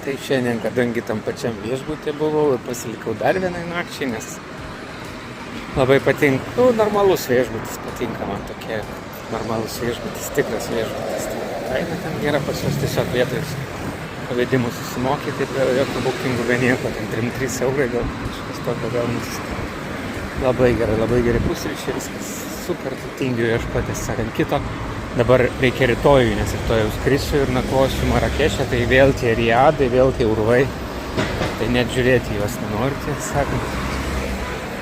Tai šiandien, kadangi tam pačiam viešbutė buvau ir pasilikau dar vienai nakčiai, nes labai patinka, normalus viešbutis patinka man tokie, normalus viešbutis, tikras viešbutis. Tai kaina ten gera pas juos tiesiog vietoje pavedimų susimokyti, be jokio bookingų, be nieko, ten 3 eurai gal kažkas tokio gaunas. Labai gerai pusryčiai, viskas super, tingiu ieškotis, sakant, kito. Dabar reikia rytojui, nes rytojau skrisiu ir nakvosiu Marakešė, tai vėl tie Riadai, vėl tie urvai. Tai net žiūrėti juos nenoriu, tiesą sakant.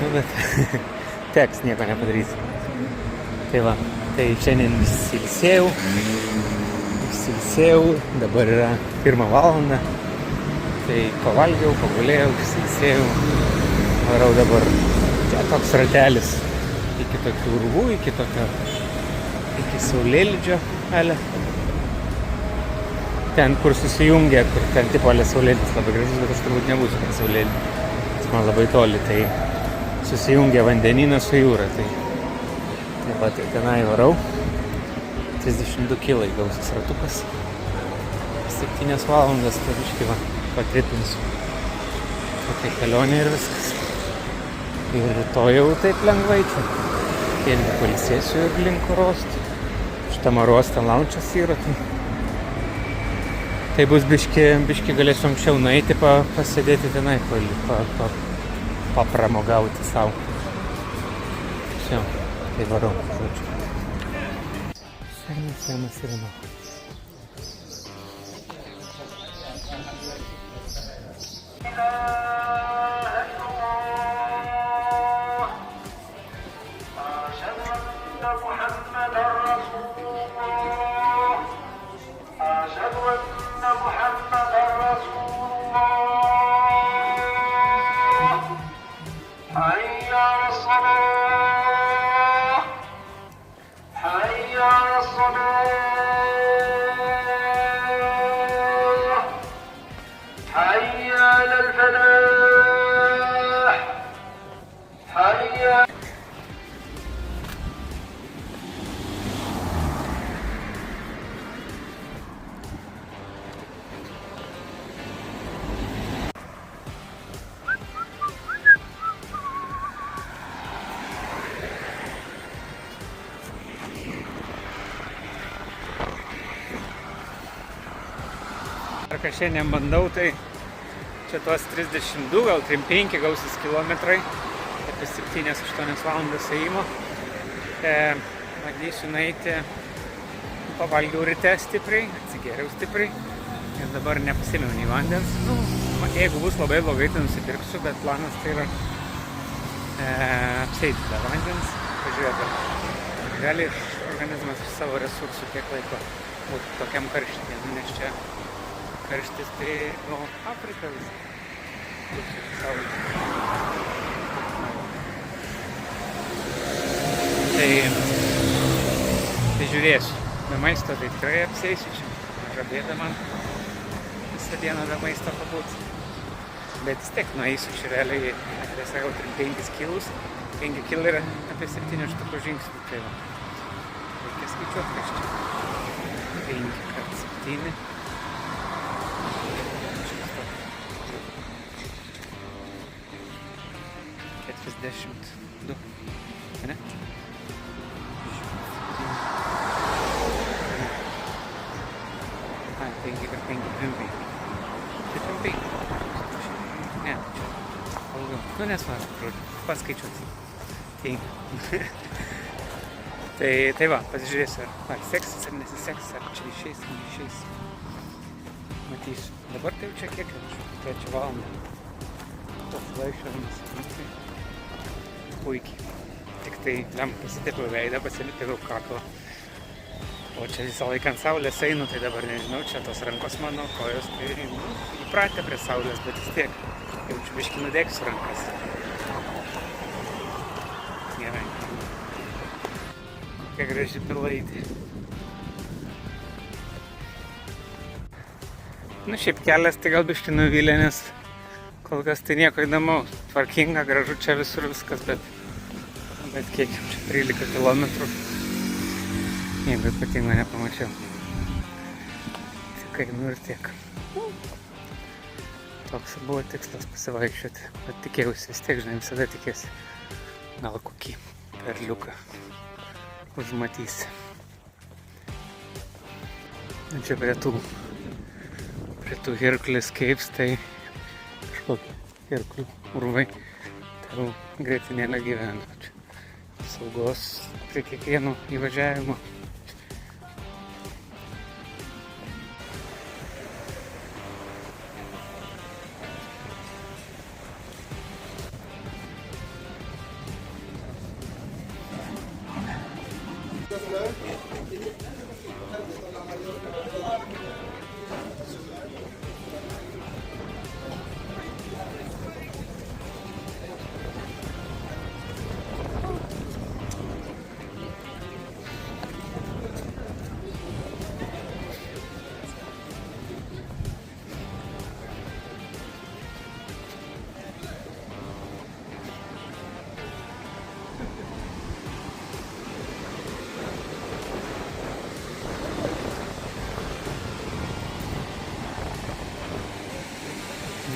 Nu, bet teks nieko nepadaryti. Tai va, tai šiandien įsilsėjau, dabar yra 1 valanda. Tai pavalgiau, pagulėjau, įsilsėjau. Varau dabar, čia toks ratelis iki tokių urvų, iki saulėlydžio ale. Ten, kur susijungia, kur ten tipo ale saulėlydis labai gražus, bet aš turbūt nebūsiu ten saulėlydį. Jis man labai toli, tai susijungia vandenynas su jūra. Tai va, tai tenai varau. 32 kilai gausis ratukas. 7 valandas, tai biškį va, patripinsiu. Tokia kelionė ir viskas. Ir rytoj jau taip lengvai čia. Irgi pailsėsiu ir link Orostų. Šitam Orostą launčas yra. Tai bus biški galėsiu anksčiau nueiti, pasėdėti tenai, papramogauti savo. Čia, tai varau, žodžiu. Senas ir nuo. Ar ką šiandien bandau, tai čia tuos 32, gal 35 gausis kilometrai, apie 7-8 valandas ėjimo. Bandysiu nueiti, pavalgiau ryte stipriai, atsigėriau stipriai ir dabar nepasėmiau nei vandens. Nu, jeigu bus labai blogai, tai nusipirksiu, bet planas tai yra apsėti be vandens, pažiūrėti. Gali organizmas iš savo resursų kiek laiko būti tokiam karštyje, nes čia karštis tai, Afrika visą. Tai žiūrėsiu. Be maisto tai tikrai apsėsiu čia. Maža bėda man visą dieną be maisto pabūt. Bet vis tiek nueisiu čia realiai, tai sakau, 5 kilus. 5 kilai yra apie 7 žingsnių. Tai va. Reikia skaičiuoti, kas čia. 5 kart 7. 42, ne? Ai, 5 kart 5, 25. Tai 25. Ne, čia. Daugiau. Nu, nesvarbu, paskaičiuoti. Tai va, pasižiūrėsiu, ar seksis, ar nesiseks, ar čia išeis. Matysiu. Dabar tai čia kiek, 3 valandą. Tas vaikščiojimas. Puikiai. Tik tai pasitepiau veidą, pasitepiau kaklą. O čia visą laiką ant saulės einu, tai dabar nežinau, čia tos rankos mano, kojos, tai įpratę prie saulės, bet vis tiek jaučiu biškį nudegsiu rankas. Gerai. Kokia graži pilaitė. Nu, šiaip kelias tai gal biškį nuvylė, nes kol kas tai nieko įdomaus. Tvarkinga, gražu čia visur viskas, bet kiek čia 13 kilometrų. Nieko ypatingo nepamačiau. Tik einu ir tiek. Toks buvo tikslas pasivaikščioti, bet tikėjausi vis tiek, žinai, visada tikėsi. Gal kokį perliuką užmatysi. Čia prie tų Hercules Caves, tai kažkokie Herkulių urvai. Tai jau grietinėlė gyvena. Čia saugos prie kiekvieno įvažiavimo.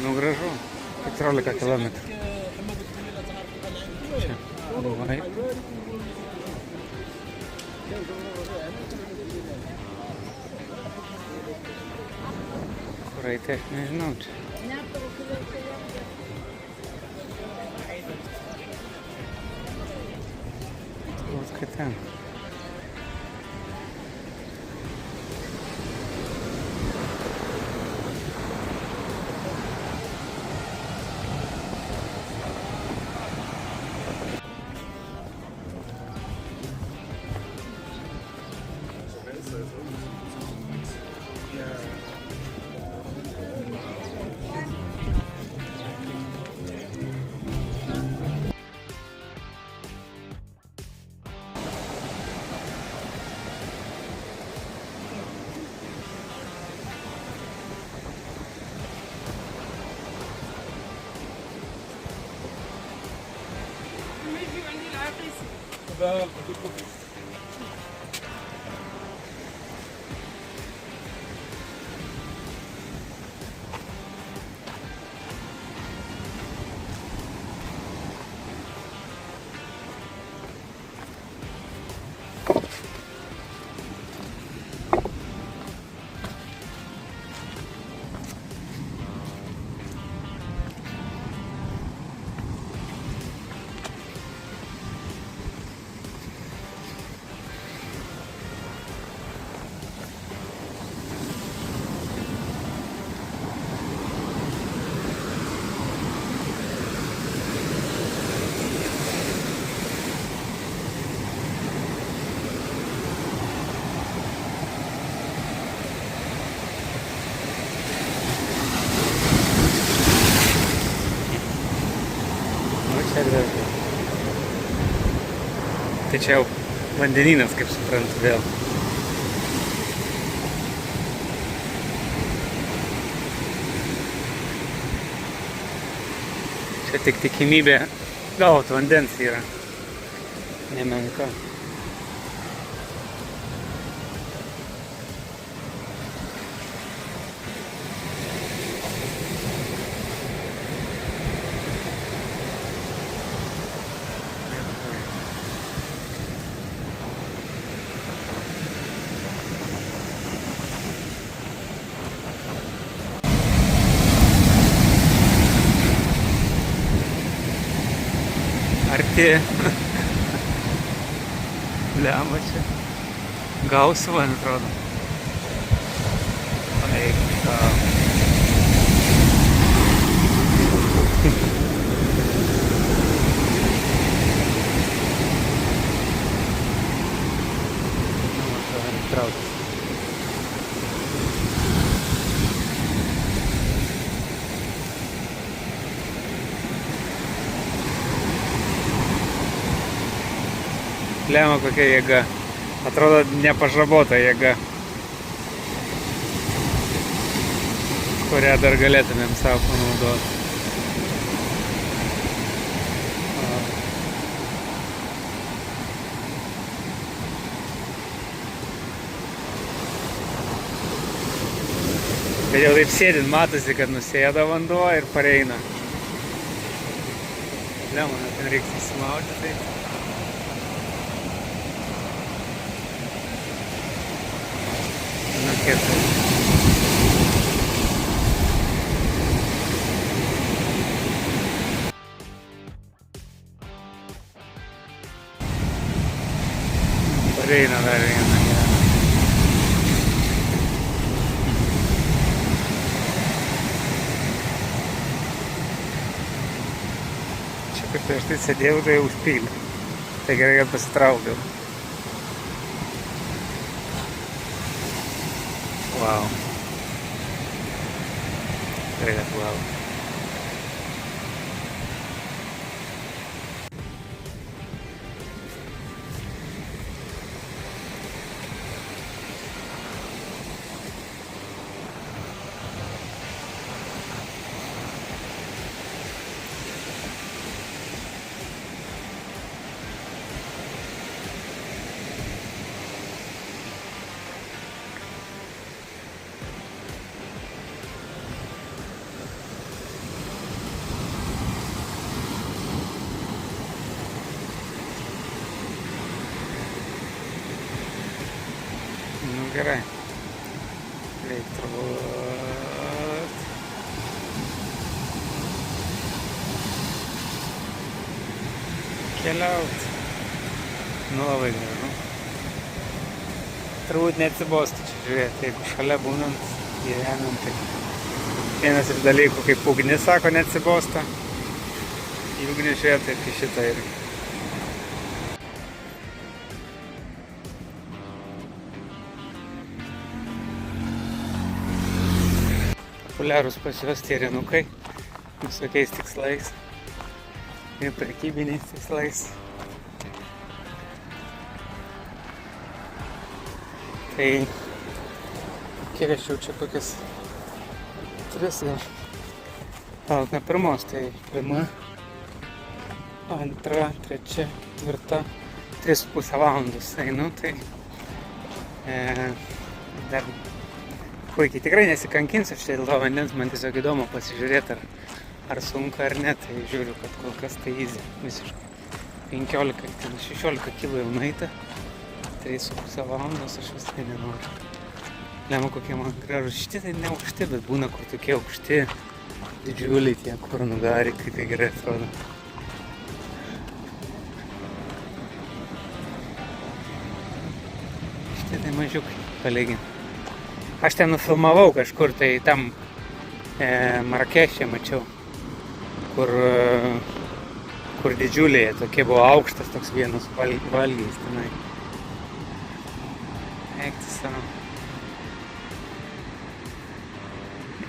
Nu gražu, 14 kilometrų. Čia buvai. Kur eiti, aš nežinau čia. Turbūt, kad ten. Tai čia jau vandenynas, kaip suprantu, vėl. Čia tik tikimybė gauti vandens yra nemenka. Arti. Blemba čia. Gausiu, man atrodo. Eik, tau. Trauktis. Lemia kokia jėga. Atrodo nepažabota jėga, kurią dar galėtumėm savo panaudoti. Bet jau taip sėdint matosi, kad nusėda vanduo ir pareina. Ne, man ten reikia įsimauti, tai. Nu, kietai. Pareina dar vieną. Kaip prieš tai sėdėjau, tai užpylė. Tai gerai, kad pasitraukiau. Wow. Gerai, kad wow. Nu gerai. Reikia turbūt keliauti. Nu labai gerai. Turbūt neatsibostų čia žiūrėti, jeigu šalia būnant, gyvenant. Tai vienas iš dalykų, kaip ugnis sako, neatsibosta. Į ugnį žiūrėti, taip į šitą irgi. Populiarūs pas juos tie renukai visokiais tikslais ir prekybiniais tikslais. Tai kiek aš jau čia kokias 3 gal. Palauk, ne pirmos, tai pirma, antra, trečia, ketvirta, 3,5 valandos einu, tai dar puikiai. Tikrai nesikankinsiu štai dėl to vandens, man tiesiog įdomu pasižiūrėti, ar sunku ar ne, tai žiūriu, kad kol kas tai easy, visiškai. 16 kilo jau nueita, 3,5 valandos aš viskai nenoriu. Lema kokie man gražus, šitie tai ne aukšti, bet būna kur tokie aukšti, didžiuliai tie, kur nugari, kaip jie gerai atrodo. Šitie tai mažiukai, palyginti. Aš ten nufilmavau kažkur, tai tam Marakešė mačiau, kur didžiuliai, tokie buvo aukštas toks vienas valgys tenai. Eikti savo.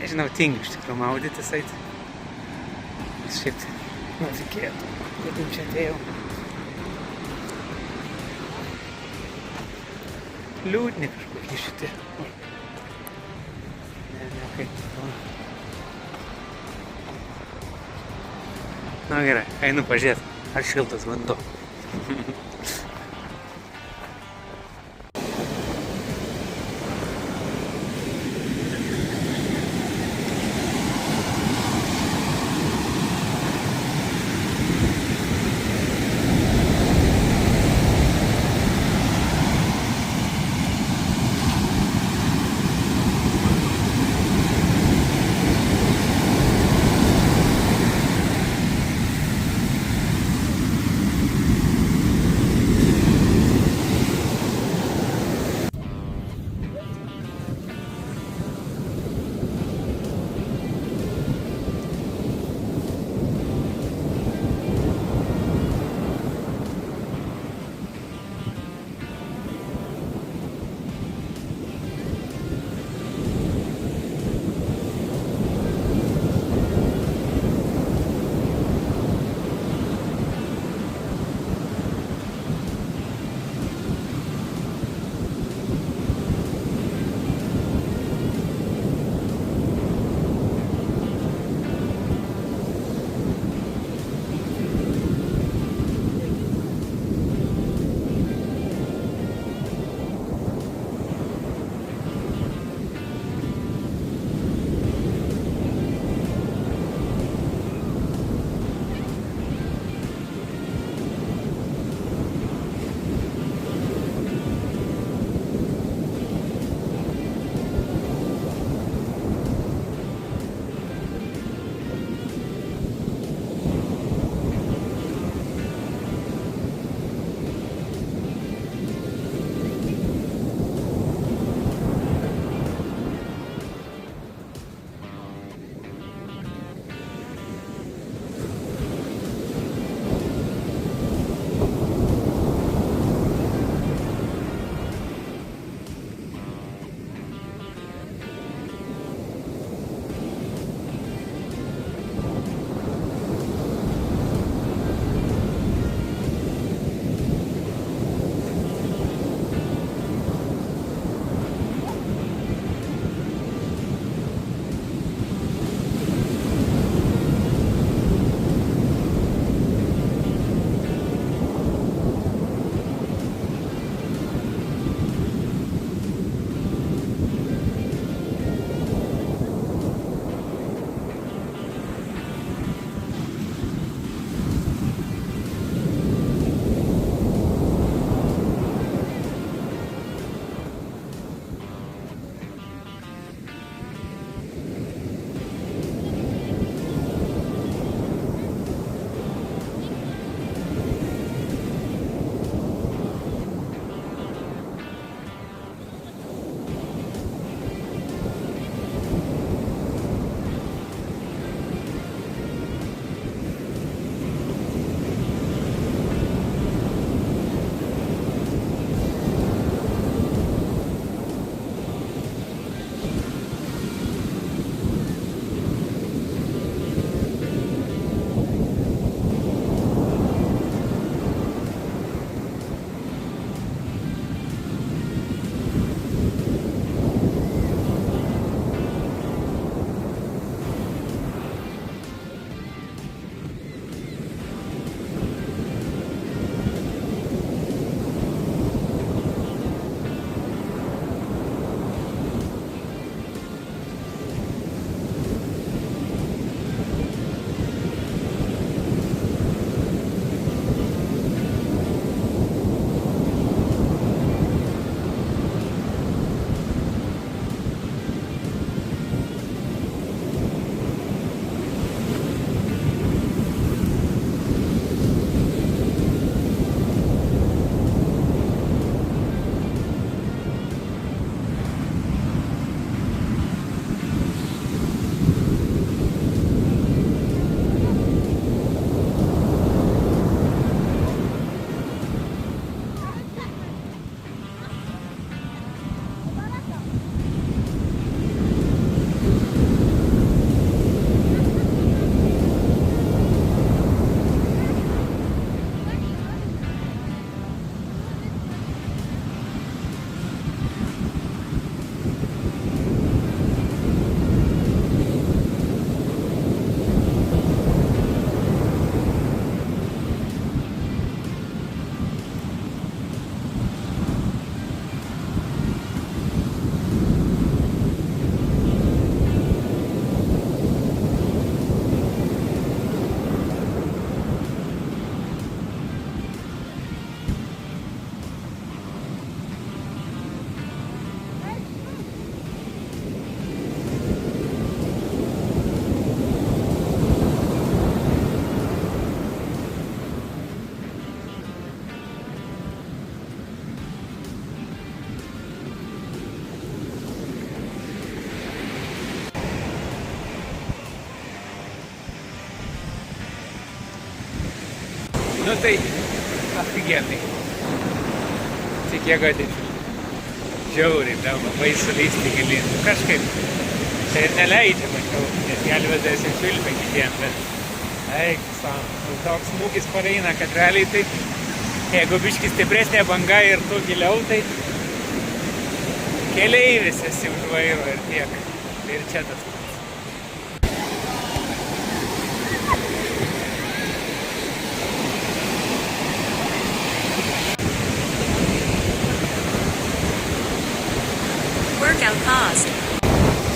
Nežinau, tingiu iš tikrųjų maudytis eiti. Vis šiaip tai reikėtų, kad jau čia atėjau. Liūdni kažkokie šitie. Kaip. Na gerai, einu pažiūrėti, ar šiltas vanduo. Nu tai aфиgenai. Tik jėga didžiulė. Žiauriai, labai sulysti gilin. Kažkaip tai ir neleidžia, mačiau, nes gelbėtojas ir švilpia kitiem, bet eik, toks smūgis pareina, kad realiai tai, jeigu biški stipresnė banga ir tu giliau, tai keleivis esi už vairo ir tiek. Ir čia tas.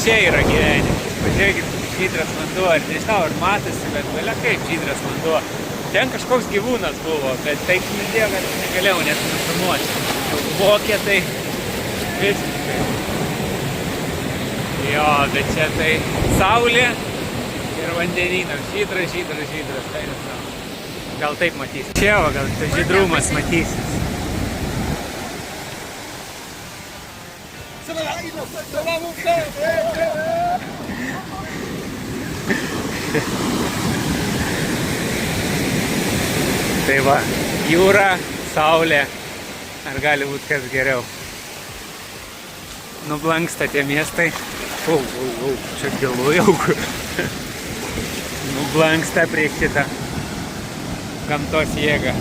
Čia yra gyvenimas. Pažiūrėkit, žydras vanduo, ar nežinau, ar matosi, bet valia kaip žydras vanduo. Ten kažkoks gyvūnas buvo, bet taip smildėjo, kad negalėjau net nufilmuoti. Jau vokė tai visiškai. Jo, bet čia tai saulė ir vandenynas. Žydras, tai nežinau. Gal taip matysi. Čia, o gal tas žydrumas matysis. Tai va, jūra, saulė, ar gali būti kas geriau. Nublanksta tie miestai. Čia gilu jau. Nublanksta prieš šitą gamtos jėgą.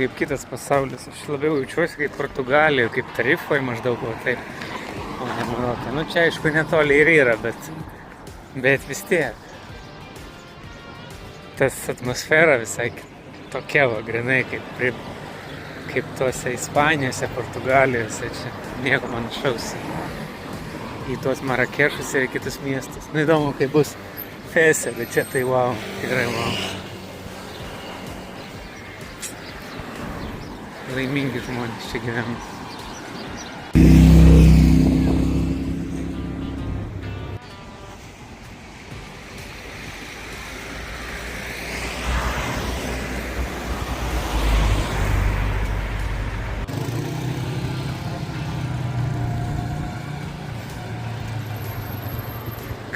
Kaip kitas pasaulis. Aš labiau jaučiuosi kaip Portugalijoje, kaip Tarifoje maždaug, o taip. O ne Maroke. Nu čia aišku netoli ir yra, bet vis tiek. Tas atmosfera visai tokia, va, grinai, kaip tuose Ispanijose, Portugalijose. Čia nieko panašaus į tuos Marakešus ir kitus miestus. Nu įdomu, kaip bus Fese, bet čia tai wow, tikrai wow. Laimingi žmonės čia gyvena.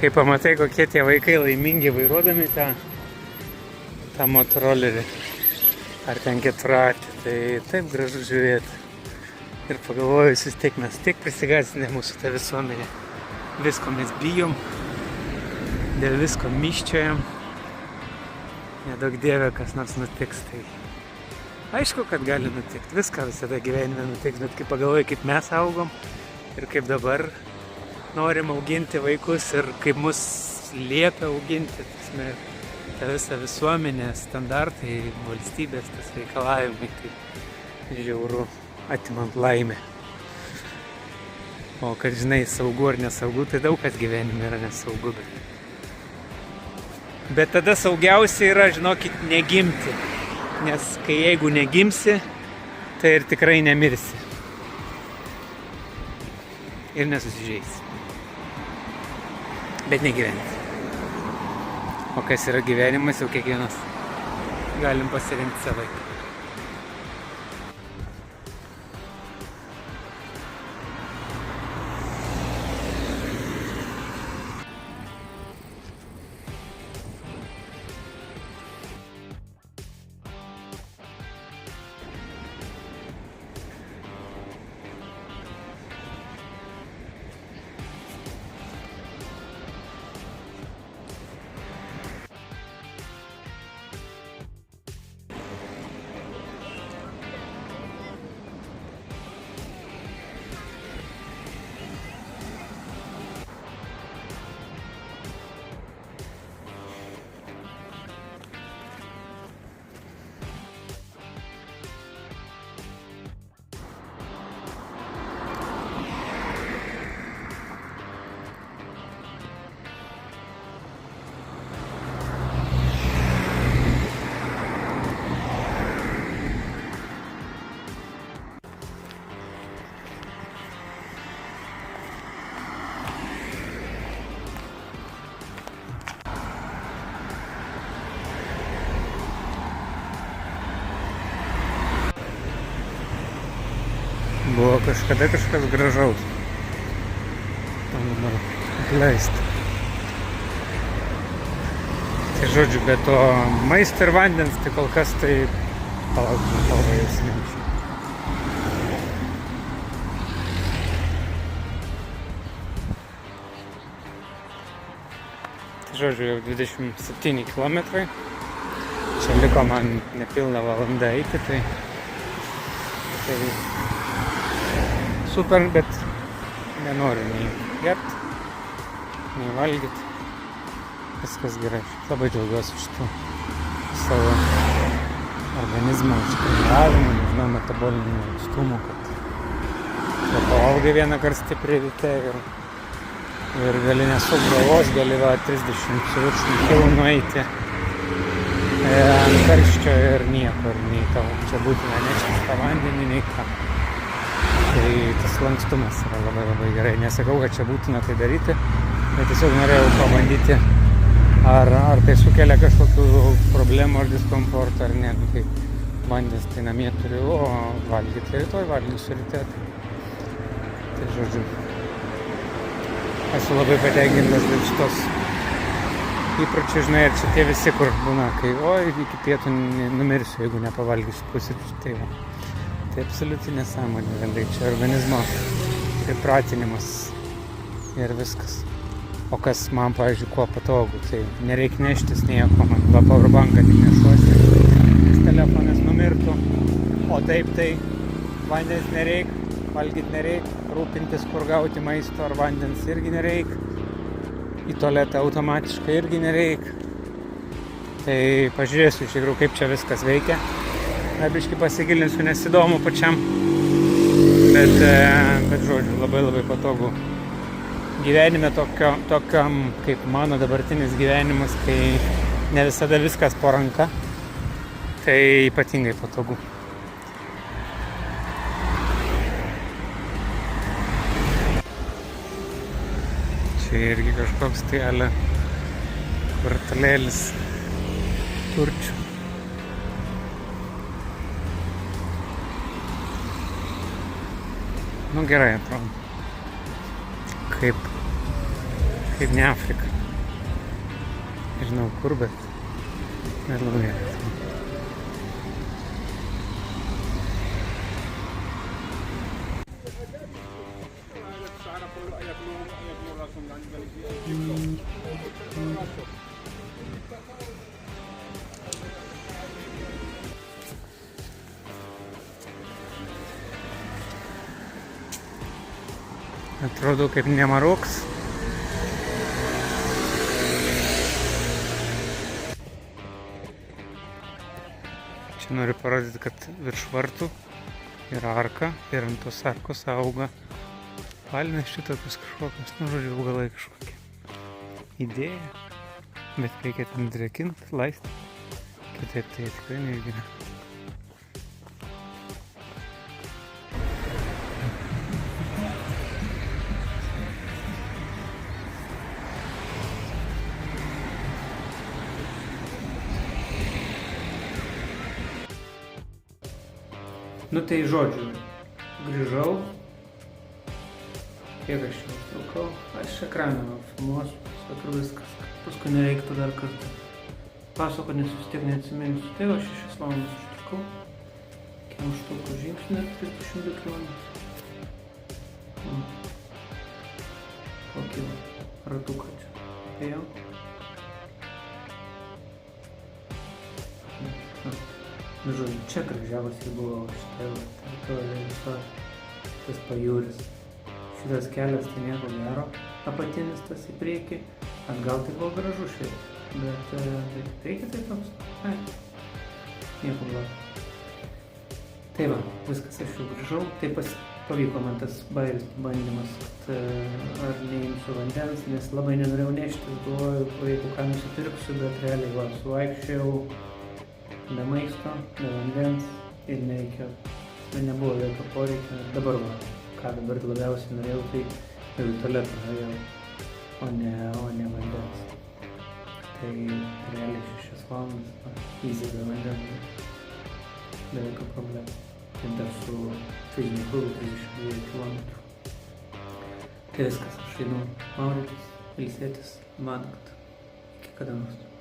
Kai pamatai, kokie tie vaikai laimingi vairuodami tą motorolerį ar ten keturatį, tai taip gražu žiūrėti. Ir pagalvojus, vis tiek mes tiek prisigąstinę mūsų tą visuomenę. Visko mes bijom, dėl visko myščiojam. Nedaug dieve, kas nors nutiks, tai aišku, kad gali nutikti. Viską visada gyvenime nutiks, bet kai pagalvoju, kaip mes augom ir kaip dabar norim auginti vaikus ir kaip mus liepia auginti, ta visa visuomenė, standartai, valstybės, tas reikalavimai, tai žiauru, atimant laimę. O kad žinai, saugu ar nesaugu, tai daug kas gyvenime yra nesaugu. Bet tada saugiausia yra, žinokit, negimti. Nes kai jeigu negimsi, tai ir tikrai nemirsi. Ir nesusižeisi. Bet negyventi. O kas yra gyvenimas, jau kiekvienas galim pasirinkti savai. Buvo kažkada kažkas gražaus. O dabar atleista. Tai žodžiu, be to maisto ir vandens, tai kol kas tai palaukime kalbą jau siminčiau. Tai žodžiu, jau 27 kilometrai. Čia liko man nepilna valanda eiti, tai super, bet nenoriu nei gerti, nei valgyti. Viskas gerai. Labai džiaugiuosi šitų savo organizmo užkreivavimų, nežinau, metabolinių atstumų, kad pavalgai vieną kartą stipriai ryte ir gali nesukt galvos, gali 30 su viršum kilų nueiti ant karščio ir nieko, ir nei tau čia būtina nešti vandenį, nei ką. Tai tas lankstumas yra labai labai gerai. Nesakau, kad čia būtina tai daryti, bet tiesiog norėjau pabandyti, ar tai sukelia kažkokių problemų ar diskomfortą, ar ne. Tai vandens tai namie turiu, o valgyti rytoj valgysiu ryte. Tai žodžiu, esu labai patenkintas dėl šitos įpročių, žinai, ir čia tie visi, kur būna, kai iki pietų numirsiu, jeigu nepavalgysiu pusryčių, tai va. Tai absoliučiai nesąmonė, vien čia organizmo pripratinimas ir viskas. O kas man, pavyzdžiui, kuo patogu, tai nereikia neštis nieko, man powerbanką tik nešuosi, nes telefonas numirtų, o taip tai vandens nereik, valgyti nereik, rūpintis, kur gauti maisto ar vandens irgi nereik, į tualetą automatiškai irgi nereik. Tai pažiūrėsiu iš tikrųjų, kaip čia viskas veikia. Biškį pasigilinsiu, nes įdomu pačiam, bet žodžiu, labai labai patogu. Gyvenime tokiam kaip mano dabartinis gyvenimas, kai ne visada viskas po ranka, tai ypatingai patogu. Čia irgi kažkoks tai kvartalėlis turčių. Nu gerai atrodo. Kaip ne Afrika. Nežinau kur, bet labai gerai. Atrodo kaip ne Marokas. Čia noriu parodyti, kad virš vartų yra arka ir ant tos arkos auga palmės šitokios kažkokios, žodžiu, augalai kažkokie. Idėja, bet reikia ten drėkinti, laistyti, kitaip tai tikrai neįgina. Nu tai žodžiu, grįžau, kiek aš jau užtrukau, aš ekraną filmuosiu, sakau viskas, paskui nereiktų dar kartą pasako, nes vis tiek neatsiminsiu. Tai va 6 valandas užtrukau, kiek štukų žingsnių, 32 km. Kokį ratuką čia apėjau. Žodžiu, čia gražiausiai buvo šitą teritoriją, tas pajūris. Šitas kelias tai nieko gero, apatinis tas į priekį, atgal tai buvo gražu šiaip, bet reikia tai toks, nieko gero. Tai va, viskas, aš jau grįžau, tai pavyko man tas bairis bandymas, kad ar neimsiu vandens, nes labai nenorėjau neštis, galvoju, jeigu ką nusipirksiu, bet realiai va, suvaikščiojau be maisto, be vandens ir nereikėjo, nebuvo jokio poreikio. Dabar va, ką dabar labiausiai norėjau, tai jau į tualetą norėjau, o ne vandens. Tai realiai 6 valandas, easy be vandens, be jokio problemų. ir dar su fiziniu krūviu 32 km. Tai viskas, aš einu maudytis, ilsėtis, manakt. Iki kada nors.